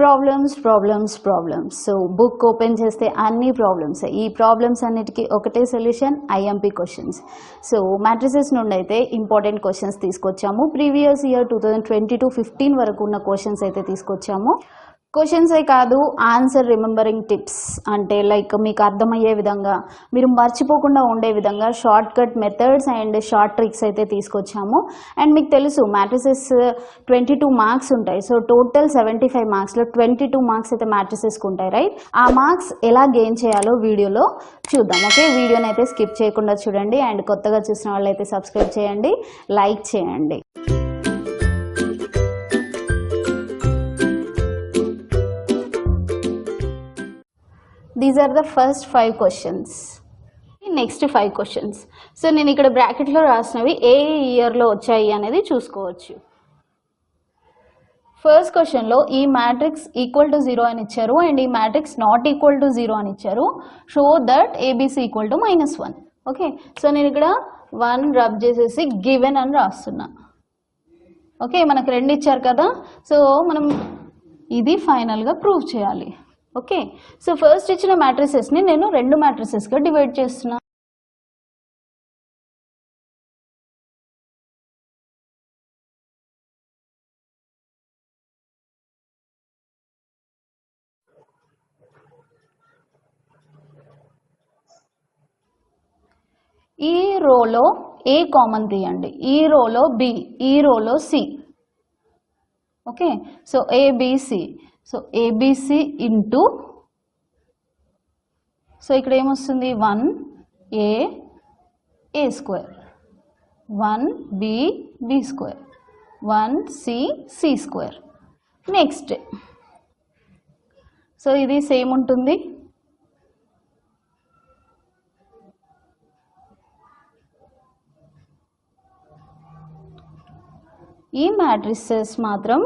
Problems. So book open చేస్తే అన్ని problems. ఈ ప్రాబ్లమ్స్ అన్నిటికీ ఒకటే solution, IMP questions. So matrices నుండి అయితే ఇంపార్టెంట్ క్వశ్చన్స్ తీసుకొచ్చాము. ప్రీవియస్ ఇయర్ 2022-15 వరకు ఉన్న క్వశ్చన్స్ అయితే తీసుకొచ్చాము. క్వశ్చన్సే కాదు, ఆన్సర్ రిమెంబరింగ్ టిప్స్, అంటే లైక్ మీకు అర్థమయ్యే విధంగా, మీరు మర్చిపోకుండా ఉండే విధంగా short cut methods and short tricks అయితే తీసుకొచ్చాము. అండ్ మీకు తెలుసు మ్యాట్రిసెస్ 22 మార్క్స్ ఉంటాయి. సో టోటల్ 75 మార్క్స్లో 22 మార్క్స్ అయితే మ్యాట్రిసెస్కి ఉంటాయి, రైట్? ఆ మార్క్స్ ఎలా గెయిన్ చేయాలో వీడియోలో చూద్దాం. ఓకే, వీడియోని అయితే స్కిప్ చేయకుండా చూడండి. అండ్ కొత్తగా చూసిన వాళ్ళు అయితే సబ్స్క్రైబ్ చేయండి, లైక్ చేయండి. These are the first 5 questions. Next 5 questions. So నేను ఇక్కడ బ్రాకెట్లో రాసినవి ఏ ఇయర్లో వచ్చాయి అనేది చూసుకోవచ్చు. ఫస్ట్ క్వశ్చన్లో ఈ మ్యాట్రిక్స్ ఈక్వల్ టు 0 అని ఇచ్చారు అండ్ ఈ మ్యాట్రిక్స్ నాట్ ఈక్వల్ టు 0 అని ఇచ్చారు. Show that ABC equal to -1. Okay, so నేను ఇక్కడ 1 రబ్ చేసేసి గివెన్ అని రాస్తున్నా. ఓకే, మనకు 2 ఇచ్చారు కదా, సో మనం ఇది ఫైనల్గా ప్రూవ్ చేయాలి. ఓకే, సో ఫస్ట్ ఇచ్చిన మ్యాట్రిసెస్ని నేను 2 మ్యాట్రిసెస్గా డివైడ్ చేస్తున్నా. ఈ రోలో ఏ కామన్ తీయండి, ఈ రోలో బి, ఈ రోలో C. Okay, so ABC, so ABC into, so ఇక్కడ ఏమొస్తుంది 1a a square, 1b b square, 1c c square. Next so ఇది సేమ్ ఉంటుంది. ఈ మ్యాట్రిసెస్ మాత్రం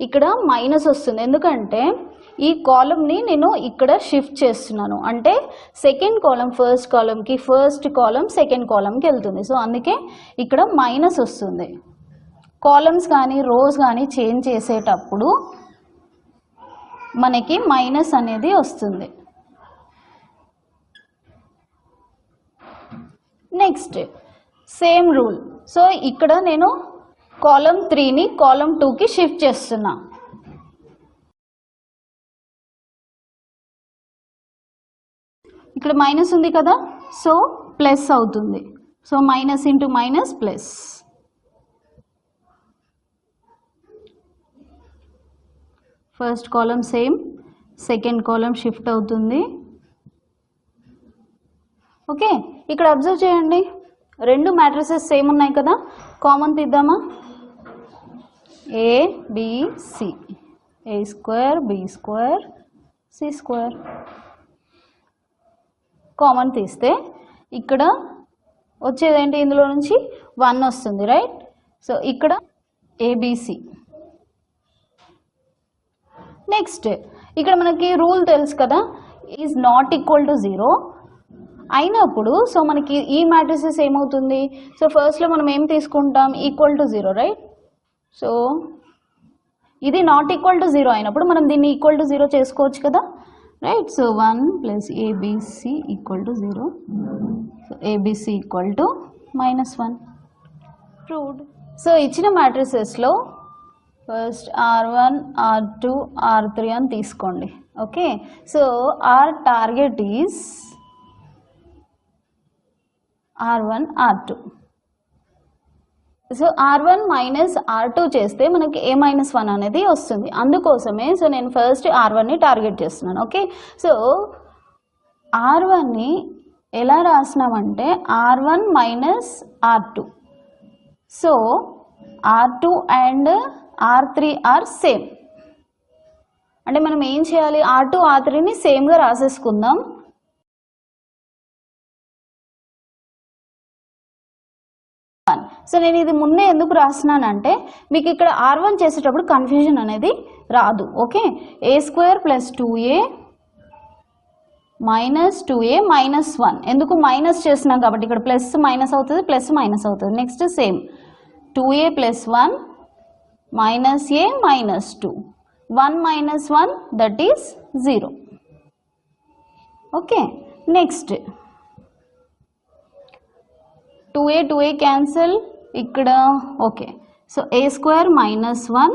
ఇక్కడ మైనస్ వస్తుంది, ఎందుకంటే ఈ కాలంని నేను ఇక్కడ షిఫ్ట్ చేస్తున్నాను. అంటే సెకండ్ కాలం ఫస్ట్ కాలంకి, ఫస్ట్ కాలం సెకండ్ కాలంకి వెళ్తుంది. సో అందుకే ఇక్కడ మైనస్ వస్తుంది. కాలమ్స్ కానీ రోస్ కానీ చేంజ్ చేసేటప్పుడు మనకి మైనస్ అనేది వస్తుంది. Next same rule. సో ఇక్కడ నేను కాలం 3ని కాలం 2కి షిఫ్ట్ చేస్తున్నా. ఇక్కడ మైనస్ ఉంది కదా, సో ప్లస్ అవుతుంది. So minus into minus plus. First column same, second column shift అవుతుంది. ఓకే, ఇక్కడ అబ్జర్వ్ చేయండి, 2 మ్యాట్రిసెస్ సేమ్ ఉన్నాయి కదా, కామన్ తీద్దామా? A B C, A square B square C square. Common తీస్తే ఇక్కడ వచ్చేదేంటి, ఇందులో నుంచి 1 వస్తుంది, రైట్? సో ఇక్కడ ఏబిసి. నెక్స్ట్ ఇక్కడ మనకి రూల్ తెలుసు కదా, ఈజ్ నాట్ ఈక్వల్ టు 0 అయినప్పుడు సో మనకి ఈ మ్యాట్రిసెస్ ఏమవుతుంది, సో ఫస్ట్లో మనం ఏం తీసుకుంటాం, ఈక్వల్ టు 0, రైట్? సో ఇది నాట్ ఈక్వల్ టు 0 అయినప్పుడు మనం దీన్ని ఈక్వల్ టు 0 చేసుకోవచ్చు కదా, right? So 1 plus ABC equal to 0. So ABC equal to -1. Proved. So ఇచ్చిన మ్యాట్రిసెస్లో ఫస్ట్ R1 R2 R3 అని తీసుకోండి. Okay, so our target is R1 R2. So R1 minus R2 చేస్తే మనకి a -1 అనేది వస్తుంది. అందుకోసమే సో నేను ఫస్ట్ R1ని టార్గెట్ చేస్తున్నాను. ఓకే, సో R1ని ఎలా రాసినామంటే R1 minus R2. So R2 and R3 are same. అంటే మనం ఏం చేయాలి, R2 R3ని సేమ్గా రాసేసుకుందాం. సో నేను ఇది ముందే ఎందుకు రాస్తున్నానంటే మీకు ఇక్కడ R1 చేసేటప్పుడు కన్ఫ్యూజన్ అనేది రాదు. Okay, a square plus 2a minus 2a minus 1, ఎందుకు మైనస్ చేస్తున్నాం కాబట్టి ఇక్కడ ప్లస్ మైనస్ అవుతుంది, ప్లస్ మైనస్ అవుతుంది. Next same 2a plus 1 minus a minus 2. 1 minus 1 that is 0. Okay, next 2a 2a cancel ikkada. Okay, so a square minus 1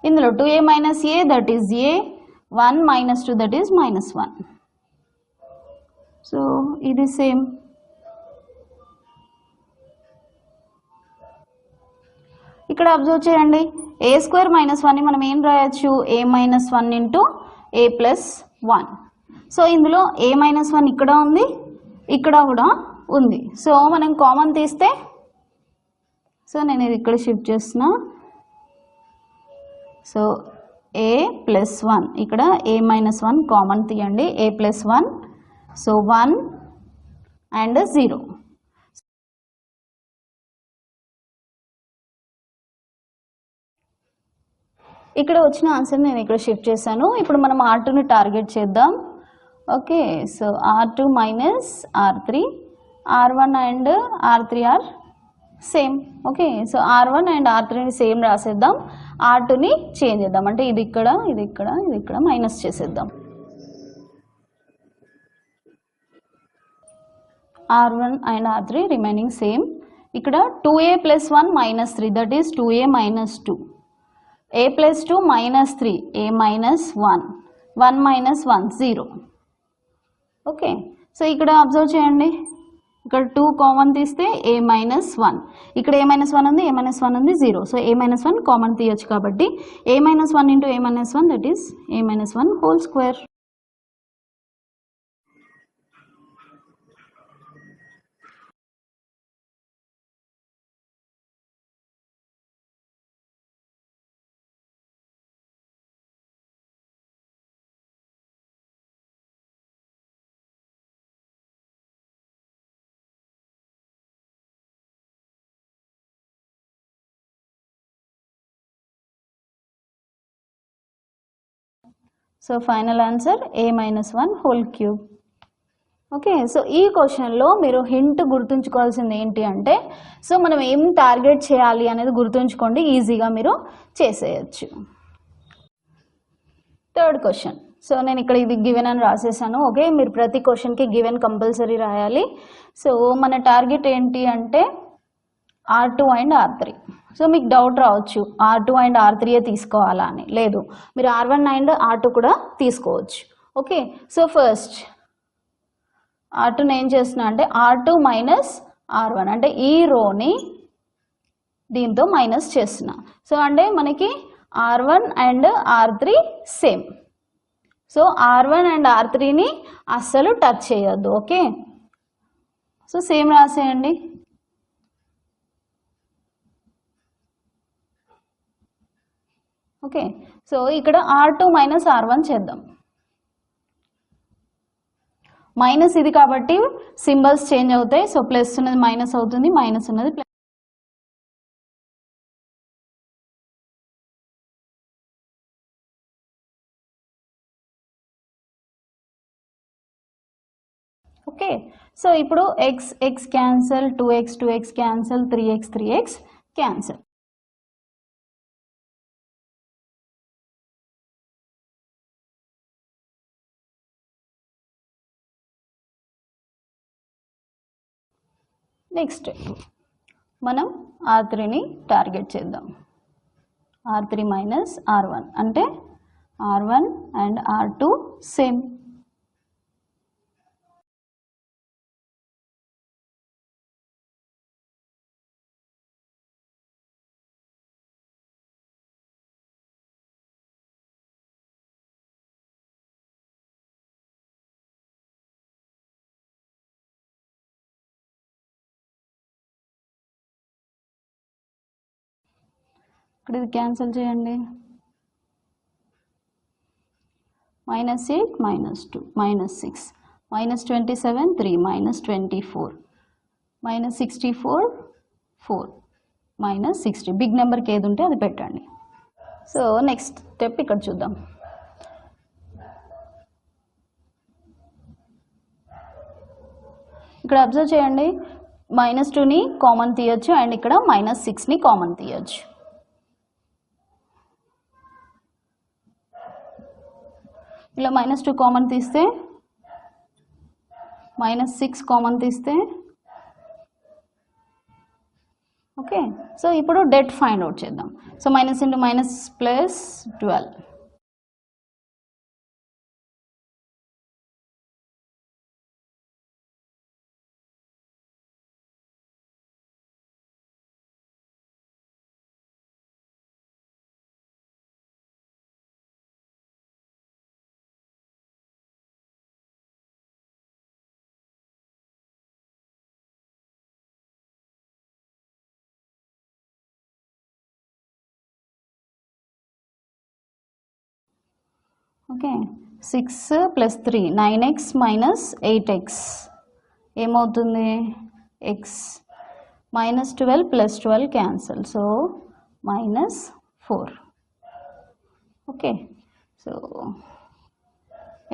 indulo 2a minus a that is a, 1 minus 2 that is minus 1. So ఇది same. ఇక్కడ observe చేయండి, a square minus 1 ని మనం ఏం రాయొచ్చు, a minus 1 into a plus 1. So ఇందులో a minus 1 ఇక్కడ ఉంది, ఇక్కడ కూడా ఉంది. సో మనం కామన్ తీస్తే, సో నేను ఇది ఇక్కడ షిఫ్ట్ చేస్తున్నా. సో a ప్లస్ 1 ఇక్కడ a మైనస్ 1 కామన్ తీయండి, a ప్లస్ 1. So 1 and 0. ఇక్కడ వచ్చిన ఆన్సర్ నేను ఇక్కడ షిఫ్ట్ చేశాను. ఇప్పుడు మనం R2ని టార్గెట్ చేద్దాం. Okay, so R2 minus R3, R1 and R3 are same. Okay, so R1 and R3ని సేమ్ రాసేద్దాం, R2ని చేంజ్ చేద్దాం. అంటే ఇది ఇక్కడ, ఇది ఇక్కడ, ఇది ఇక్కడ మైనస్ చేసేద్దాం. R1 and R3 remaining same. ఇక్కడ 2a plus 1 minus 3 that is 2a minus 2. a plus 2 minus 3, a minus 1, 1 minus 1, 0. Okay, so ఇక్కడ అబ్జర్వ్ చేయండి, ఇక్కడ 2 కామన్ తీస్తే a minus 1, ఇక్కడ a minus 1 ఉంది, a minus 1 ఉంది, 0. సో a minus 1 కామన్ తీయచ్చు కాబట్టి a minus 1 into a minus 1 that is a minus 1 whole square. So final answer a minus 1 whole cube. Okay, so ఈ క్వశ్చన్లో మీరు hint గుర్తుంచుకోవాల్సింది ఏంటి అంటే, సో మనం ఏం టార్గెట్ చేయాలి అనేది గుర్తుంచుకోండి, ఈజీగా మీరు చేసేయచ్చు. థర్డ్ క్వశ్చన్, సో నేను ఇక్కడ ఇది గివెన్ అని రాసేసాను. ఓకే, మీరు ప్రతి క్వశ్చన్కి గివెన్ కంపల్సరీ రాయాలి. సో మన టార్గెట్ ఏంటి అంటే R2 అండ్ R3. సో మీకు డౌట్ రావచ్చు R2 అండ్ R3 తీసుకోవాలా అని. లేదు, మీరు R1 అండ్ R2 కూడా తీసుకోవచ్చు. ఓకే, సో ఫస్ట్ R2ని ఏం చేస్తున్నా అంటే R2 మైనస్ R1 అంటే ఈ రోని దీంతో మైనస్ చేస్తున్నా. సో అంటే మనకి R1 and R3 same. So R1 and R3ని అస్సలు టచ్ చేయొద్దు. ఓకే, సో సేమ్ రాసేయండి. ఓకే, సో ఇక్కడ R2 మైనస్ R1 చేద్దాం. మైనస్ ఇది కాబట్టి సింబల్స్ చేంజ్ అవుతాయి. సో ప్లస్ ఉన్నది మైనస్ అవుతుంది, మైనస్ ఉన్నది ప్లస్. ఓకే, సో ఇప్పుడు x x cancel, 2x 2x cancel, 3x 3x cancel. Next మనం R3ని టార్గెట్ చేద్దాం. R3 మైనస్ R1 అంటే R1 అండ్ R2 సేమ్. ఇక్కడ ఇది క్యాన్సిల్ చేయండి. Minus 8 minus 2 minus 6 minus 27 3 minus 24 minus 64 4 minus 60. Big నెంబర్కి ఏది ఉంటే అది పెట్టండి. సో నెక్స్ట్ స్టెప్ ఇక్కడ చూద్దాం. ఇక్కడ అబ్జర్వ్ చేయండి, మైనస్ 2ని కామన్ తీయచ్చు అండ్ ఇక్కడ మైనస్ 6ని కామన్ తీయచ్చు. ఇలా -2 కామన్ తీస్తే -6 కామన్ తీస్తే ఓకే. సో ఇప్పుడు డెట్ ఫైండ్ అవుట్ చేద్దాం. So minus into minus plus 12. Okay 6 plus 3 9x minus 8x ఏమవుతుంది x -12 plus 12 cancel so -4 okay. So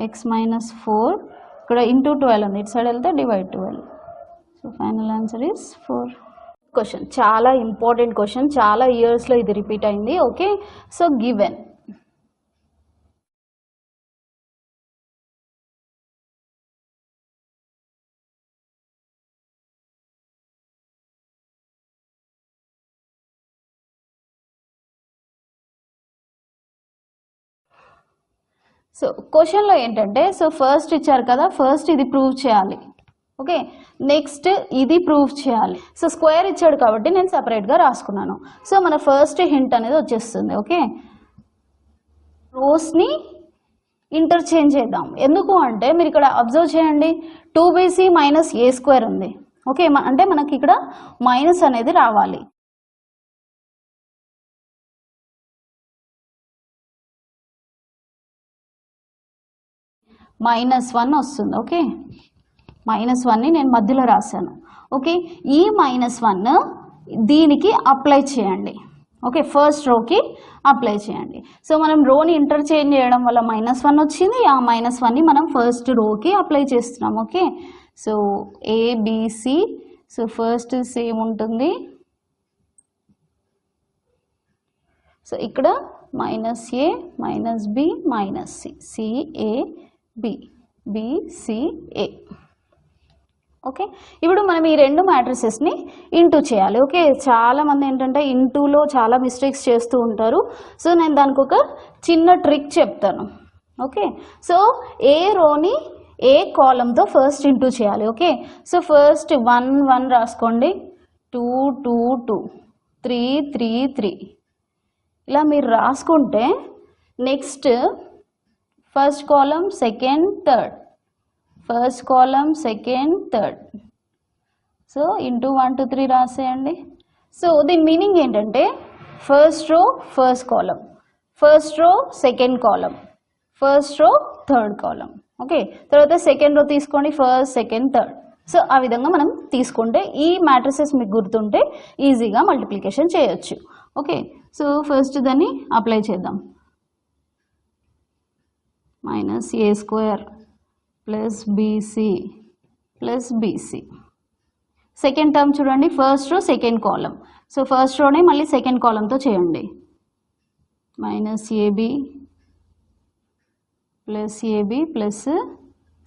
x -4 ఇక్కడ ఇంటూ 12 ఉంది, ఇటు సైడ్ వెళ్తే divide 12. So final answer is 4. Question చాలా important question, చాలా ఇయర్స్లో ఇది రిపీట్ అయింది. ఓకే. సో గివెన్ సో క్వశ్చన్లో ఏంటంటే సో ఫస్ట్ ఇచ్చారు కదా, ఫస్ట్ ఇది ప్రూవ్ చేయాలి. ఓకే. నెక్స్ట్ ఇది ప్రూవ్ చేయాలి. సో స్క్వేర్ ఇచ్చాడు కాబట్టి నేను సపరేట్గా రాసుకున్నాను. సో మన ఫస్ట్ హింట్ అనేది వచ్చేస్తుంది. ఓకే. రోస్ని ఇంటర్చేంజ్ చేద్దాం. ఎందుకు అంటే మీరు ఇక్కడ అబ్జర్వ్ చేయండి, 2bc మైనస్ a స్క్వేర్ ఉంది. ఓకే. అంటే మనకి ఇక్కడ మైనస్ అనేది రావాలి. -1 వస్తుంది. ఓకే. -1ని నేను మధ్యలో రాశాను. ఓకే. ఈ -1 దీనికి అప్లై చేయండి. ఓకే. ఫస్ట్ రోకి అప్లై చేయండి. సో మనం రోని ఇంటర్చేంజ్ చేయడం వల్ల -1 వచ్చింది. ఆ -1ని మనం ఫస్ట్ రోకి అప్లై చేస్తున్నాం. Okay. So ABC so first same ఉంటుంది. సో ఇక్కడ -a -b -c CA B BCA. Okay. ఇప్పుడు మనం ఈ రెండు మ్యాట్రిసెస్ని ఇంటూ చేయాలి. ఓకే. చాలామంది ఏంటంటే ఇంటూలో చాలా మిస్టేక్స్ చేస్తూ ఉంటారు. సో నేను దానికి ఒక చిన్న ట్రిక్ చెప్తాను. ఓకే. సో ఏ రోని ఏ కాలంతో ఫస్ట్ ఇంటూ చేయాలి. ఓకే. సో ఫస్ట్ 1 1 రాసుకోండి, 2 2 2 3 3 3 ఇలా మీరు రాసుకుంటే next first column second third, first column second third. So into 1 2 3 రాసేయండి. సో దీని మీనింగ్ ఏంటంటే first row first column, first row second column, first row third column. Okay. తర్వాత second row తీసుకోండి, first second third. So ఆ విధంగా మనం తీసుకుంటే ఈ మ్యాట్రిసెస్ మీకు గుర్తుంటే ఈజీగా మల్టిప్లికేషన్ చేయొచ్చు. ఓకే. సో ఫస్ట్ దాన్ని అప్లై చేద్దాం. -a square plus BC plus BC. Second term చూడండి, first row second column. So first రోని మళ్ళీ సెకండ్ కాలంతో చేయండి. -ab plus AB plus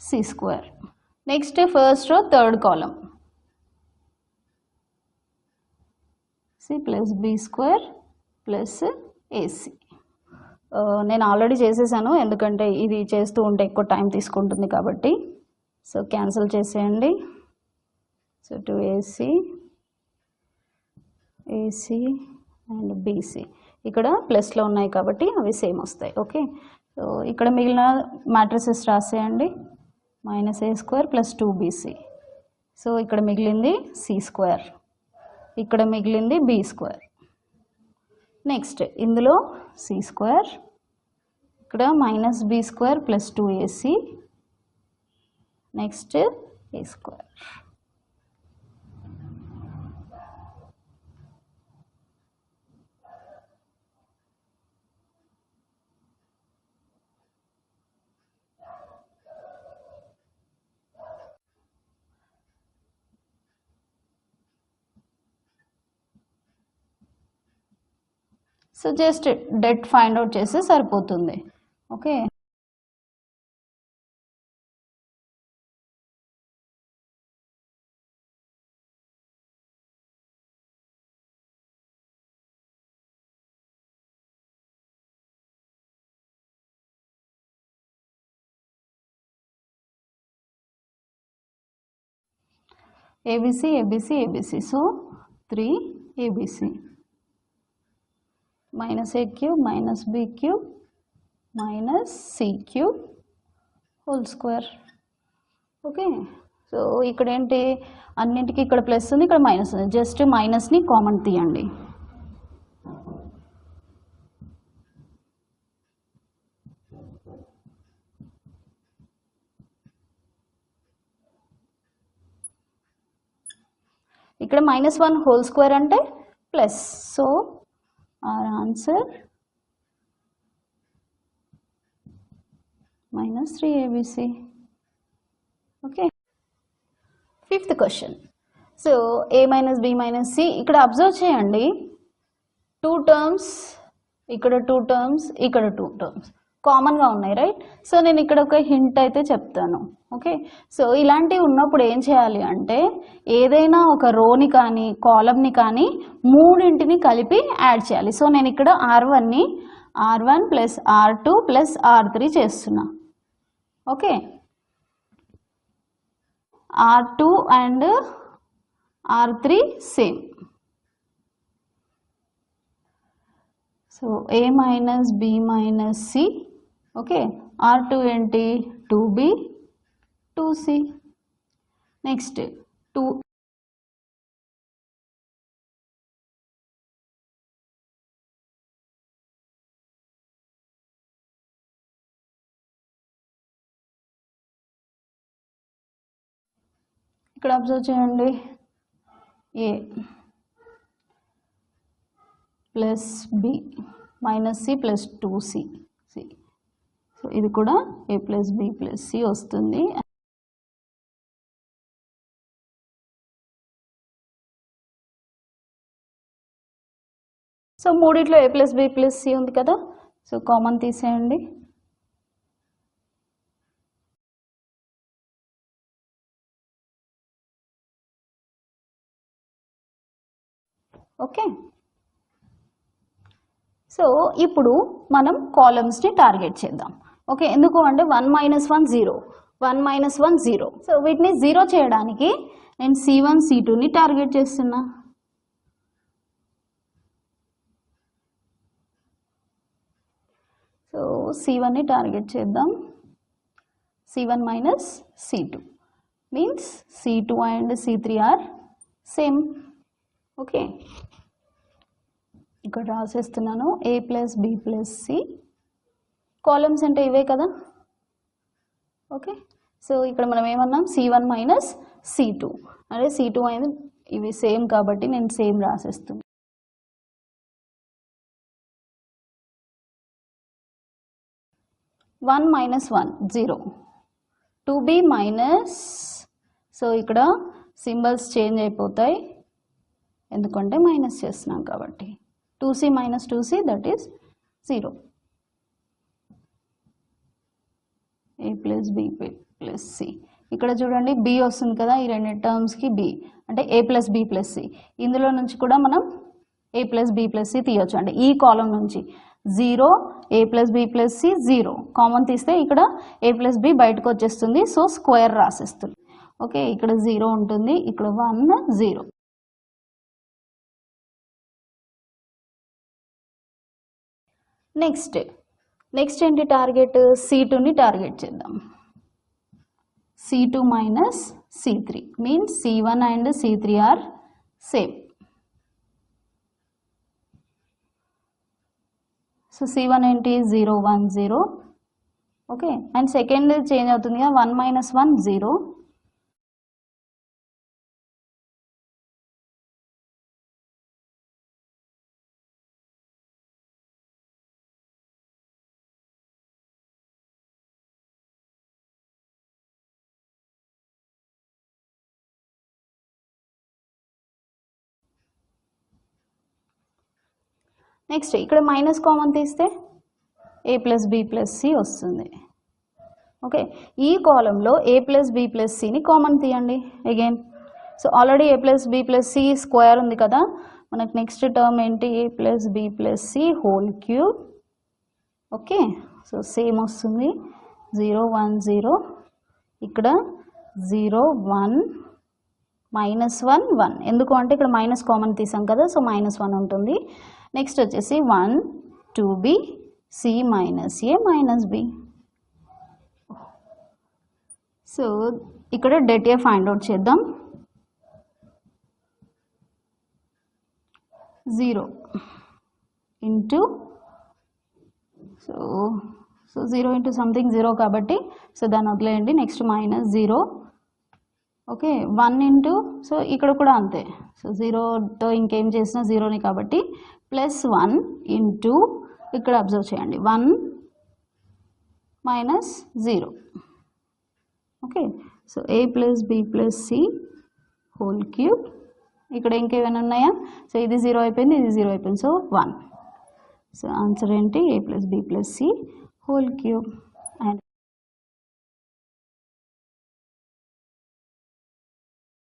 C square. Next first row third column, C plus B square plus AC. నేను already చేసేసాను, ఎందుకంటే ఇది చేస్తూ ఉంటే ఎక్కువ టైం తీసుకుంటుంది కాబట్టి. సో క్యాన్సిల్ చేసేయండి. So 2ac AC and BC ఇక్కడ ప్లస్లో ఉన్నాయి కాబట్టి అవి సేమ్ వస్తాయి. ఓకే. సో ఇక్కడ మిగిలిన మ్యాట్రిసెస్ రాసేయండి. -a square plus 2bc. So ఇక్కడ మిగిలింది సి స్క్వేర్, ఇక్కడ మిగిలింది బి స్క్వేర్. నెక్స్ట్ ఇందులో సి స్క్వేర్, ఇక్కడ -b square plus 2ac, next a square. So just det find out చేస్తే సరిపోతుంది. Okay. ABC, ABC, ABC. So 3 ABC minus A cube minus B cube minus C cube whole square. Okay, so ఇక్కడ ఏంటి, అన్నింటికి ఇక్కడ plus ఉంది, ఇక్కడ minus ఉంది, just మైనస్ని common తీయండి. ఇక్కడ -1 హోల్ స్క్వేర్ అంటే plus. So our answer -3ABC. Okay, fifth question. So A - B - C, ఇక్కడ అబ్జర్వ్ చేయండి, 2 టర్మ్స్, ఇక్కడ 2 టర్మ్స్, ఇక్కడ 2 టర్మ్స్ కామన్గా ఉన్నాయి, రైట్? సో నేను ఇక్కడ ఒక హింట్ అయితే చెప్తాను. ఓకే, సో ఇలాంటివి ఉన్నప్పుడు ఏం చేయాలి అంటే, ఏదైనా ఒక రోని కానీ కాలమ్ని కానీ మూడింటిని కలిపి యాడ్ చేయాలి. సో నేను ఇక్కడ R1ని R1 + R2 + R3 చేస్తున్నా. Okay, R2 and R3 same. So A - B - C. Okay, R2 ఏంటి, 2B 2C. నెక్స్ట్ 2 ఇక్కడ అబ్జర్వ్ చేయండి, A + B - C + 2C. So ఇది కూడా A + B + C వస్తుంది. సో మూడిట్లో A + B + C ఉంది కదా, సో కామన్ తీసేయండి. ఓకే, సో ఇప్పుడు మనం కాలమ్స్ని టార్గెట్ చేద్దాం. ఓకే, ఎందుకు అంటే 1 - 1 0, 1 - 1 0. సో వీటిని 0 చేయడానికి నేను C1 C2ని టార్గెట్ చేస్తున్నా. సో C1ని టార్గెట్ చేద్దాం. C1 - C2 means C2 and C3 are same. Okay, ఇక్కడ రాసేస్తున్నాను, A + B + C. కాలమ్స్ అంటే ఇవే కదా. ఓకే, సో ఇక్కడ మనం ఏమన్నాం, C1 - C2 అంటే C2 అనేది ఇవి సేమ్ కాబట్టి నేను సేమ్ రాసేస్తున్నాను. -1 0, 2B మైనస్, సో ఇక్కడ సింబల్స్ చేంజ్ అయిపోతాయి ఎందుకంటే మైనస్ చేస్తున్నాం కాబట్టి. 2C - 2C that is 0. A + B + C. ఇక్కడ చూడండి B వస్తుంది కదా, ఈ రెండు టర్మ్స్కి B అంటే A + B + C. ఇందులో నుంచి కూడా మనం A + B + C తీయొచ్చు. అంటే ఈ కాలం నుంచి 0, A + B + C 0 కామన్ తీస్తే ఇక్కడ A + B బయటకు వచ్చేస్తుంది. So square రాసేస్తుంది. ఓకే, ఇక్కడ 0 ఉంటుంది, ఇక్కడ 1 0. నెక్స్ట్ ఏంటి టార్గెట్, C2ని టార్గెట్ చేద్దాం. C2 - C3 means C1 and C3 are same. So C1 ఏంటి, 0 1 0. ఓకే, అండ్ సెకండ్ చేంజ్ అవుతుంది కదా, 1 - 1 0. నెక్స్ట్ ఇక్కడ మైనస్ కామన్ తీస్తే A + B + C వస్తుంది. ఓకే, ఈ కాలంలో A + B + Cని కామన్ తీయండి again. So already A + B + C square ఉంది కదా, మనకు నెక్స్ట్ టర్మ్ ఏంటి, A + B + C whole cube. Okay, so same వస్తుంది, 0 1 0, ఇక్కడ 0 1 -1 1 ఎందుకు అంటే ఇక్కడ మైనస్ కామన్ తీసాం కదా, సో -1 ఉంటుంది. నెక్స్ట్ వచ్చేసి 1 2b c - a - b. So ఇక్కడ det a ఫైండ్ అవుట్ చేద్దాం. 0 ఇంటూ సో 0 ఇంటూ సంథింగ్ 0 కాబట్టి సో దాన్ని వదిలేయండి. నెక్స్ట్ -0 ఓకే 1 ఇంటూ సో ఇక్కడ కూడా అంతే. సో 0తో ఇంకేం చేసినా 0ని కాబట్టి +1 ఇంటూ ఇక్కడ అబ్జర్వ్ చేయండి 1 -0 okay. So a + b + c whole cube. ఇక్కడ ఇంకేమైనా ఉన్నాయా? సో ఇది 0 అయిపోయింది, ఇది 0 అయిపోయింది, సో 1. సో ఆన్సర్ ఏంటి? a + b + c whole cube.